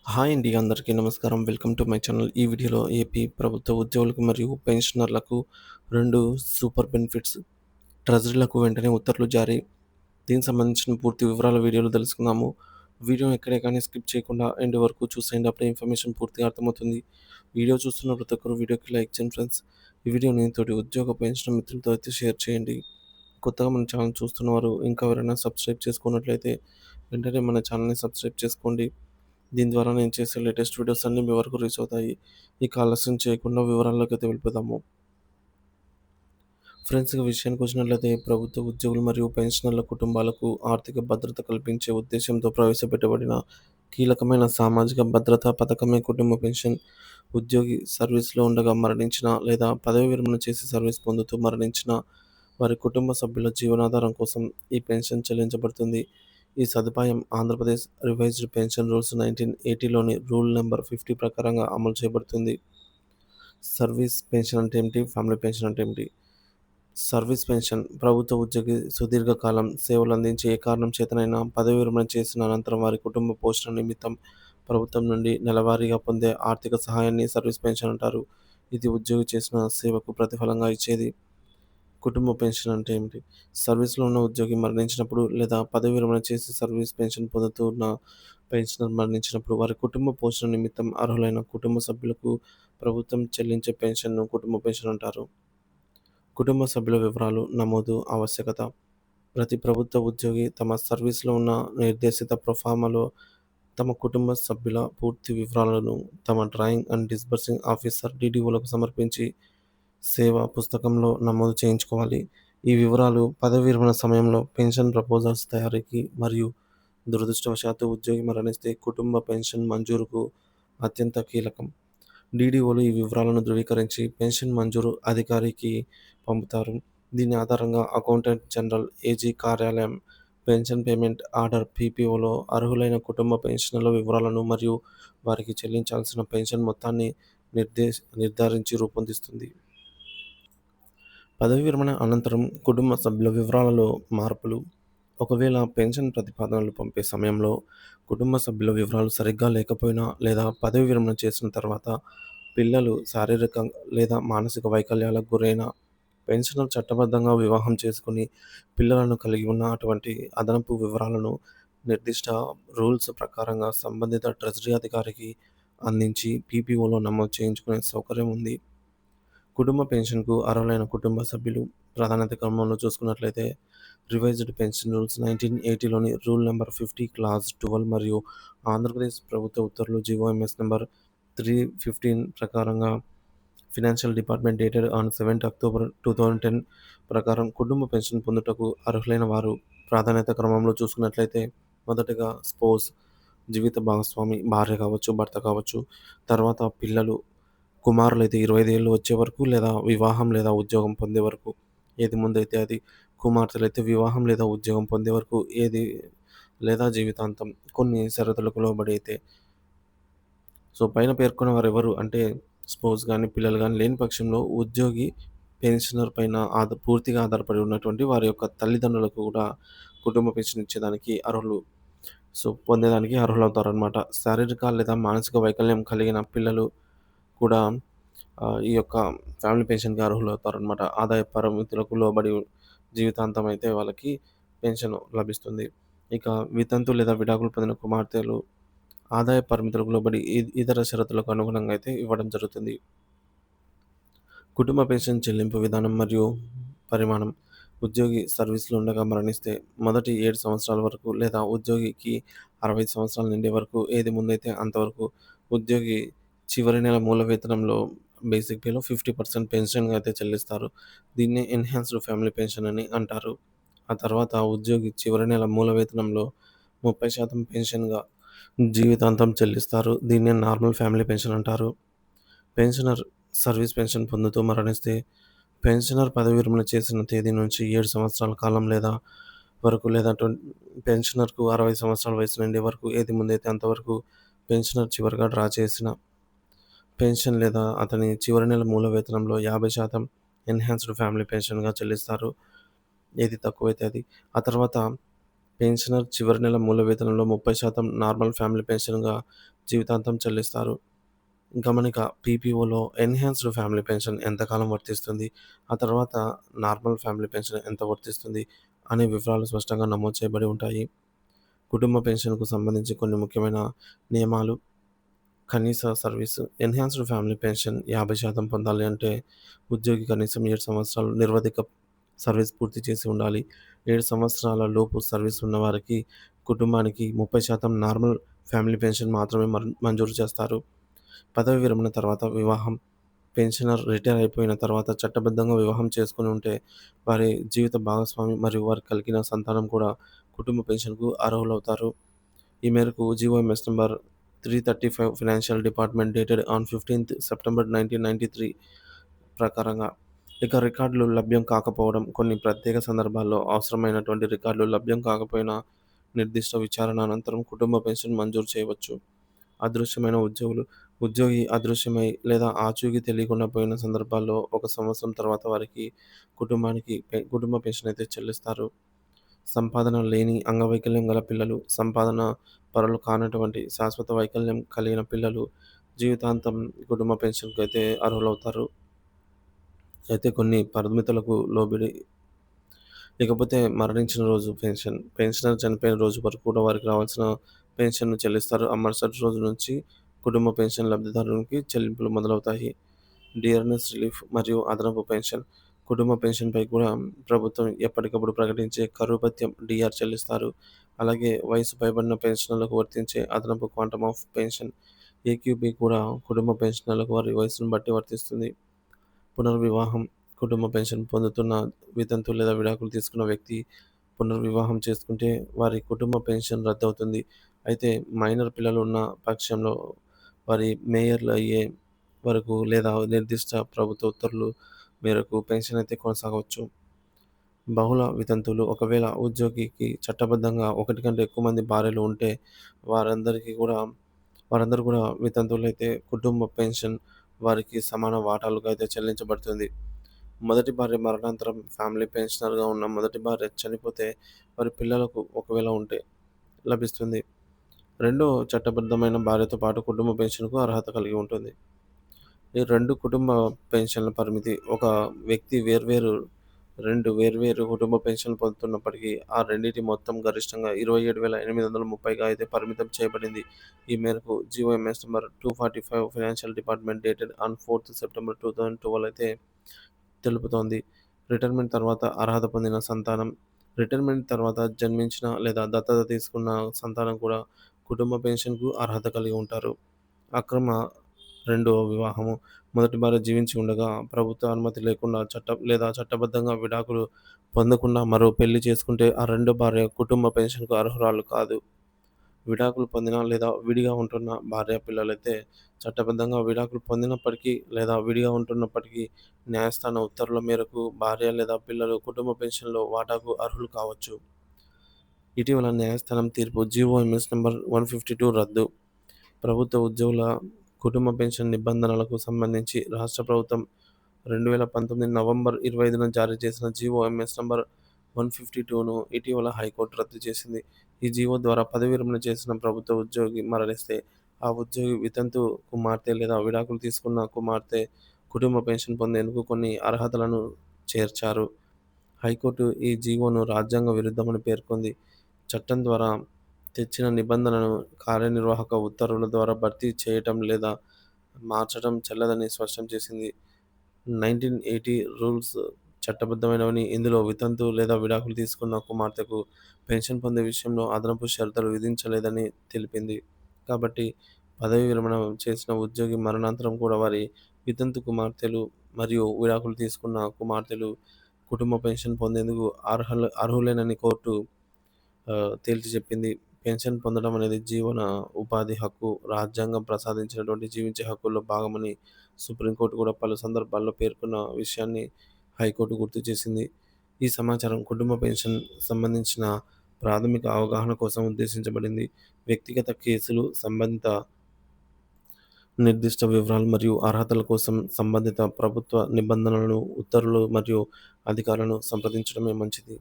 Hi అండి. అందరికీ నమస్కారం. Welcome to my channel. ఈ వీడియోలో ఏపీ ప్రభుత్వ ఉద్యోగులకు మరియు పెన్షనర్లకు 2 సూపర్ బెనిఫిట్స్ ట్రెజరీలకు వెంటనే ఉత్తర్వులు జారీ. దీనికి సంబంధించిన పూర్తి వివరాల వీడియోలో తెలుసుకుందాము. వీడియోని ఎక్కడే కానీ స్కిప్ చేయకుండా ఎండ్ వరకు చూసేయండి. అప్పుడే ఇన్ఫర్మేషన్ పూర్తిగా అర్థమవుతుంది. వీడియో చూస్తున్న ప్రతి ఒక్కరు వీడియోకి లైక్ చేయండి ఫ్రెండ్స్. ఈ వీడియోని తోటి ఉద్యోగ పెన్షన్ మిత్రులతో అయితే షేర్ చేయండి. కొత్తగా మన ఛానల్ చూస్తున్నవారు ఇంకా ఎవరైనా సబ్స్క్రైబ్ చేసుకున్నట్లయితే వెంటనే మన ఛానల్‌ని సబ్స్క్రైబ్ చేసుకోండి. దీని ద్వారా నేను చేసే లేటెస్ట్ వీడియోస్ అన్నీ మీ వరకు రీచ్ అవుతాయి. ఇక ఆలస్యం చేయకుండా వివరాల్లోకైతే వెళ్ళిపోదాము. ఫ్రెండ్స్, ఇక విషయానికి వచ్చినట్లయితే ప్రభుత్వ ఉద్యోగులు మరియు పెన్షనర్ల కుటుంబాలకు ఆర్థిక భద్రత కల్పించే ఉద్దేశంతో ప్రవేశపెట్టబడిన కీలకమైన సామాజిక భద్రతా పథకమే కుటుంబ పెన్షన్. ఉద్యోగి సర్వీస్‌లో ఉండగా మరణించిన లేదా పదవీ విరమణ చేసి సర్వీస్ పొందుతూ మరణించిన వారి కుటుంబ సభ్యుల జీవనాధారం కోసం ఈ పెన్షన్ చెల్లించబడుతుంది. ఈ సదుపాయం ఆంధ్రప్రదేశ్ రివైజ్డ్ పెన్షన్ రూల్స్ 1980లోని రూల్ నంబర్ 50 ప్రకారంగా అమలు చేయబడుతుంది. సర్వీస్ పెన్షన్ అంటే ఏమిటి? ఫ్యామిలీ పెన్షన్ అంటే ఏమిటి? సర్వీస్ పెన్షన్ ప్రభుత్వ ఉద్యోగి సుదీర్ఘకాలం సేవలు అందించి ఏ కారణం చేతనైనా పదవీ విరమణ చేసిన అనంతరం వారి కుటుంబ పోషణ నిమిత్తం ప్రభుత్వం నుండి నెలవారీగా పొందే ఆర్థిక సహాయాన్ని సర్వీస్ పెన్షన్ అంటారు. ఇది ఉద్యోగి చేసిన సేవకు ప్రతిఫలంగా ఇచ్చేది. కుటుంబ పెన్షన్ అంటే ఏమిటి? సర్వీస్‌లో ఉన్న ఉద్యోగి మరణించినప్పుడు లేదా పదవీ విరమణ చేసి సర్వీస్ పెన్షన్ పొందుతున్న పెన్షనర్ మరణించినప్పుడు వారి కుటుంబ పోషణ నిమిత్తం అర్హులైన కుటుంబ సభ్యులకు ప్రభుత్వం చెల్లించే పెన్షన్‌ను కుటుంబ పెన్షన్ అంటారు. కుటుంబ సభ్యుల వివరాలు నమోదు ఆవశ్యకత. ప్రతి ప్రభుత్వ ఉద్యోగి తమ సర్వీస్‌లో ఉన్న నిర్దేశిత ప్రొఫార్మాలో తమ కుటుంబ సభ్యుల పూర్తి వివరాలను తమ డ్రాయింగ్ అండ్ డిస్బర్సింగ్ ఆఫీసర్ డీడీఓలకు సమర్పించి సేవా పుస్తకంలో నమోదు చేయించుకోవాలి. ఈ వివరాలు పదవీ విరమణ సమయంలో పెన్షన్ ప్రపోజల్స్ తయారీకి మరియు దురదృష్టవశాత్తు ఉద్యోగి మరణిస్తే కుటుంబ పెన్షన్ మంజూరుకు అత్యంత కీలకం. డీడీఓలు ఈ వివరాలను ధృవీకరించి పెన్షన్ మంజూరు అధికారికి పంపుతారు. దీని ఆధారంగా అకౌంటెంట్ జనరల్ ఏజీ కార్యాలయం పెన్షన్ పేమెంట్ ఆర్డర్ పీపీఓలో అర్హులైన కుటుంబ పెన్షనర్ల వివరాలను మరియు వారికి చెల్లించాల్సిన పెన్షన్ మొత్తాన్ని నిర్ధారించి రూపొందిస్తుంది. పదవీ విరమణ అనంతరం కుటుంబ సభ్యుల వివరాలలో మార్పులు. ఒకవేళ పెన్షన్ ప్రతిపాదనలు పంపే సమయంలో కుటుంబ సభ్యుల వివరాలు సరిగ్గా లేకపోయినా లేదా పదవీ విరమణ చేసిన తర్వాత పిల్లలు శారీరక లేదా మానసిక వైకల్యాలకు గురైన పెన్షనర్ చట్టబద్ధంగా వివాహం చేసుకుని పిల్లలను కలిగి ఉన్న అటువంటి అదనపు వివరాలను నిర్దిష్ట రూల్స్ ప్రకారంగా సంబంధిత ట్రెజరీ అధికారికి అందించి పీపీఓలో నమోదు చేయించుకునే సౌకర్యం ఉంది. కుటుంబ పెన్షన్‌కు అర్హులైన కుటుంబ సభ్యులు ప్రాధాన్యత క్రమంలో చూసుకున్నట్లయితే రివైజ్డ్ పెన్షన్ రూల్స్ 1980లోని రూల్ నంబర్ 50 క్లాజ్ 12 మరియు ఆంధ్రప్రదేశ్ ప్రభుత్వ ఉత్తర్వులు జీవోఎంఎస్ నంబర్ 315 ప్రకారంగా financial department dated on 7th October 2010 ప్రకారం కుటుంబ పెన్షన్ పొందుటకు అర్హులైన వారు ప్రాధాన్యత క్రమంలో చూసుకున్నట్లయితే మొదటగా స్పౌస్ జీవిత భాగస్వామి భార్య కావచ్చు, భర్త కావచ్చు. తర్వాత పిల్లలు, కుమారులైతే 25 ఏళ్ళు వచ్చే వరకు లేదా వివాహం లేదా ఉద్యోగం పొందే వరకు ఏది ముందైతే అది. కుమార్తెలైతే వివాహం లేదా ఉద్యోగం పొందే వరకు ఏది లేదా జీవితాంతం కొన్ని షరతులకు లోబడి అయితే. సో, పైన పేర్కొన్న వారెవరు అంటే స్పౌస్ గాని, పిల్లలు గాని లేని పక్షంలో ఉద్యోగి పెన్షనర్ పైన పూర్తిగా ఆధారపడి ఉన్నటువంటి వారి యొక్క తల్లిదండ్రులకు కూడా కుటుంబ పెన్షన్ ఇచ్చేదానికి అర్హులు. సో, పొందేదానికి అర్హులవుతారనమాట. శారీరక లేదా మానసిక వైకల్యం కలిగిన పిల్లలు కూడా ఈ యొక్క ఫ్యామిలీ పెన్షన్‌కి అర్హులవుతారనమాట. ఆదాయ పరిమితులకు లోబడి జీవితాంతం అయితే వాళ్ళకి పెన్షన్ లభిస్తుంది. ఇక వితంతు లేదా విడాకులు పొందిన కుమార్తెలు ఆదాయ పరిమితులకు లోబడి ఇతర షరతులకు అనుగుణంగా అయితే ఇవ్వడం జరుగుతుంది. కుటుంబ పెన్షన్ చెల్లింపు విధానం మరియు పరిమాణం. ఉద్యోగి సర్వీస్‌లో ఉండగా మరణిస్తే మొదటి 7 సంవత్సరాల వరకు లేదా ఉద్యోగికి 65 సంవత్సరాలు నిండే వరకు ఏది ముందైతే అంతవరకు ఉద్యోగి చివరి నెల మూల వేతనంలో బేసిక్ పేలో 50% పెన్షన్‌గా అయితే చెల్లిస్తారు. దీన్నే ఎన్హాన్స్డ్ ఫ్యామిలీ పెన్షన్ అని అంటారు. ఆ తర్వాత ఉద్యోగి చివరి నెల మూల వేతనంలో 30% పెన్షన్‌గా జీవితాంతం చెల్లిస్తారు. దీన్నే నార్మల్ ఫ్యామిలీ పెన్షన్ అంటారు. పెన్షనర్ సర్వీస్ పెన్షన్ పొందుతూ మరణిస్తే పెన్షనర్ పదవి విరమణ చేసిన తేదీ నుంచి 7 సంవత్సరాల కాలం లేదా వరకు లేదా పెన్షనర్‌కు 60 సంవత్సరాల వయసు నిండే వరకు ఏది ముందైతే అంతవరకు పెన్షనర్ చివరగా డ్రా చేసిన పెన్షన్ లేదా అతని చివరి నెల మూల వేతనంలో 50% ఎన్హాన్స్డ్ ఫ్యామిలీ పెన్షన్‌గా చెల్లిస్తారు. ఏది తక్కువైతే అది. ఆ తర్వాత పెన్షనర్ చివరి నెల మూల వేతనంలో 30% నార్మల్ ఫ్యామిలీ పెన్షన్‌గా జీవితాంతం చెల్లిస్తారు. గమనిక పీపీఓలో ఎన్హాన్స్డ్ ఫ్యామిలీ పెన్షన్ ఎంతకాలం వర్తిస్తుంది? ఆ తర్వాత నార్మల్ ఫ్యామిలీ పెన్షన్ ఎంత వర్తిస్తుంది? అనే వివరాలు స్పష్టంగా నమోదు చేయబడి ఉంటాయి. కుటుంబ పెన్షన్‌కు సంబంధించి కొన్ని ముఖ్యమైన నియమాలు. కనీస సర్వీసు. ఎన్హాన్స్డ్ ఫ్యామిలీ పెన్షన్ 50% పొందాలి అంటే ఉద్యోగి కనీసం 7 సంవత్సరాలు నిర్వధిక సర్వీస్ పూర్తి చేసి ఉండాలి. 7 సంవత్సరాల లోపు సర్వీస్ ఉన్నవారికి కుటుంబానికి 30% నార్మల్ ఫ్యామిలీ పెన్షన్ మాత్రమే మంజూరు చేస్తారు. పదవి విరమణ తర్వాత వివాహం. పెన్షనర్ రిటైర్ అయిపోయిన తర్వాత చట్టబద్ధంగా వివాహం చేసుకొని ఉంటే వారి జీవిత భాగస్వామి మరియు వారికి కలిగిన సంతానం కూడా కుటుంబ పెన్షన్‌కు అర్హులవుతారు. ఈ మేరకు G O M S number 335 financial department dated on 15థ్ సెప్టెంబర్ 1993 ప్రకారంగా ఇక రికార్డులు లభ్యం కాకపోవడం. కొన్ని ప్రత్యేక సందర్భాల్లో అవసరమైనటువంటి రికార్డులు లభ్యం కాకపోయినా నిర్దిష్ట విచారణ అనంతరం కుటుంబ పెన్షన్ మంజూరు చేయవచ్చు. అదృశ్యమైన ఉద్యోగులు. ఉద్యోగి అదృశ్యమై లేదా ఆచూకీ తెలియకుండా పోయిన సందర్భాల్లో 1 సంవత్సరం తర్వాత వారికి కుటుంబ పెన్షన్ అయితే చెల్లిస్తారు. సంపాదన లేని అంగవైకల్యం గల పిల్లలు, సంపాదన పరులు కానటువంటి శాశ్వత వైకల్యం కలిగిన పిల్లలు జీవితాంతం కుటుంబ పెన్షన్‌కైతే అర్హులవుతారు. అయితే కొన్ని పరిమితులకు లోబడి ఇకపోతే మరణించిన రోజు పెన్షన్. పెన్షనర్ చనిపోయిన రోజు వరకు కూడా వారికి రావాల్సిన పెన్షన్‌ను చెల్లిస్తారు. ఆ మరుసటి రోజు నుంచి కుటుంబ పెన్షన్ లబ్ధిదారునికి చెల్లింపులు మొదలవుతాయి. డియర్నెస్ రిలీఫ్ మరియు అదనపు పెన్షన్. కుటుంబ పెన్షన్‌పై కూడా ప్రభుత్వం ఎప్పటికప్పుడు ప్రకటించే కరువు భత్యం డీఆర్ చెల్లిస్తారు. అలాగే వయసు పైబడిన పెన్షనర్లకు వర్తించే అదనపు క్వాంటమ్ ఆఫ్ పెన్షన్ ఏక్యూపీ కూడా కుటుంబ పెన్షనర్లకు వారి వయసును బట్టి వర్తిస్తుంది. పునర్వివాహం. కుటుంబ పెన్షన్ పొందుతున్న వితంతు లేదా విడాకులు తీసుకున్న వ్యక్తి పునర్వివాహం చేసుకుంటే వారి కుటుంబ పెన్షన్ రద్దవుతుంది. అయితే మైనర్ పిల్లలు ఉన్న పక్షంలో వారి మేజర్‌లు అయ్యే వరకు లేదా నిర్దిష్ట ప్రభుత్వ ఉత్తర్వుల మేరకు పెన్షన్ అయితే కొనసాగవచ్చు. బహుళ వితంతువులు. ఒకవేళ ఉద్యోగికి చట్టబద్ధంగా ఒకటి కంటే ఎక్కువ మంది భార్యలు ఉంటే వారందరికీ కూడా వారందరూ కూడా వితంతువులైతే కుటుంబ పెన్షన్ వారికి సమాన వాటాలుగా అయితే చెల్లించబడుతుంది. మొదటి భార్య మరణానంతరం ఫ్యామిలీ పెన్షనర్‌గా ఉన్న మొదటి భార్య చనిపోతే వారి పిల్లలకు ఒకవేళ ఉంటే లభిస్తుంది. రెండో చట్టబద్ధమైన భార్యతో పాటు కుటుంబ పెన్షన్‌కు అర్హత కలిగి ఉంటుంది. ఈ 2 కుటుంబ పెన్షన్ల పరిమితి. ఒక వ్యక్తి 2 వేర్వేరు కుటుంబ పెన్షన్లు పొందుతున్నప్పటికీ, ఆ రెండిటి మొత్తం గరిష్టంగా 27,830గా అయితే పరిమితం చేయబడింది. ఈ మేరకు G O M S number 245 financial department dated on 4థ్ సెప్టెంబర్ 2012 అయితే తెలుపుతోంది. రిటైర్మెంట్ తర్వాత అర్హత పొందిన సంతానం. రిటైర్మెంట్ తర్వాత జన్మించిన లేదా దత్తత తీసుకున్న సంతానం కూడా కుటుంబ పెన్షన్‌కు అర్హత కలిగి ఉంటారు. అక్రమ రెండవ వివాహము. మొదటి భార్య జీవించి ఉండగా ప్రభుత్వ అనుమతి లేకుండా చట్టబద్ధంగా విడాకులు పొందకుండా మరో పెళ్లి చేసుకుంటే ఆ రెండో భార్య కుటుంబ పెన్షన్‌కు అర్హురాలు కాదు. విడాకులు పొందిన లేదా విడిగా ఉంటున్న భార్య పిల్లలైతే చట్టబద్ధంగా విడాకులు పొందినప్పటికీ లేదా విడిగా ఉంటున్నప్పటికీ న్యాయస్థాన ఉత్తర్వుల మేరకు భార్య లేదా పిల్లలు కుటుంబ పెన్షన్‌లో వాటాకు అర్హులు కావచ్చు. ఇటీవల న్యాయస్థానం తీర్పు జీవోఎంఎస్ నంబర్ 152 రద్దు. ప్రభుత్వ ఉద్యోగుల కుటుంబ పెన్షన్ నిబంధనలకు సంబంధించి రాష్ట్ర ప్రభుత్వం 2019 నవంబర్ 25న జారీ చేసిన జీవోఎంఎస్ నంబర్ 152ను ఇటీవల హైకోర్టు రద్దు చేసింది. ఈ జీవో ద్వారా పదవి విరమణ చేసిన ప్రభుత్వ ఉద్యోగి మరణిస్తే ఆ ఉద్యోగి వితంతు కుమార్తె లేదా విడాకులు తీసుకున్న కుమార్తె కుటుంబ పెన్షన్ పొందేందుకు కొన్ని అర్హతలను చేర్చారు. హైకోర్టు ఈ జీవోను రాజ్యాంగ విరుద్ధమని పేర్కొంది. చట్టం ద్వారా తెచ్చిన నిబంధనను కార్యనిర్వాహక ఉత్తర్వుల ద్వారా భర్తీ చేయటం లేదా మార్చటం చెల్లదని స్పష్టం చేసింది. 1980 రూల్స్ చట్టబద్ధమైనవని, ఇందులో వితంతు లేదా విడాకులు తీసుకున్న కుమార్తెకు పెన్షన్ పొందే విషయంలో అదనపు షరతులు విధించలేదని తెలిపింది. కాబట్టి పదవీ విరమణ చేసిన ఉద్యోగి మరణానంతరం కూడా వారి వితంతు కుమార్తెలు మరియు విడాకులు తీసుకున్న కుమార్తెలు కుటుంబ పెన్షన్ పొందేందుకు అర్హులేనని కోర్టు తేల్చి చెప్పింది. పెన్షన్ పొందడం అనేది జీవన ఉపాధి హక్కు, రాజ్యాంగం ప్రసాదించినటువంటి జీవించే హక్కుల్లో భాగమని సుప్రీంకోర్టు కూడా పలు సందర్భాల్లో పేర్కొన్న విషయాన్ని హైకోర్టు గుర్తు చేసింది. ఈ సమాచారం కుటుంబ పెన్షన్ సంబంధించిన ప్రాథమిక అవగాహన కోసం ఉద్దేశించబడింది. వ్యక్తిగత కేసులు, సంబంధిత నిర్దిష్ట వివరాలు మరియు అర్హతల కోసం సంబంధిత ప్రభుత్వ నిబంధనలను, ఉత్తర్వులు మరియు అధికారులను సంప్రదించడమే మంచిది.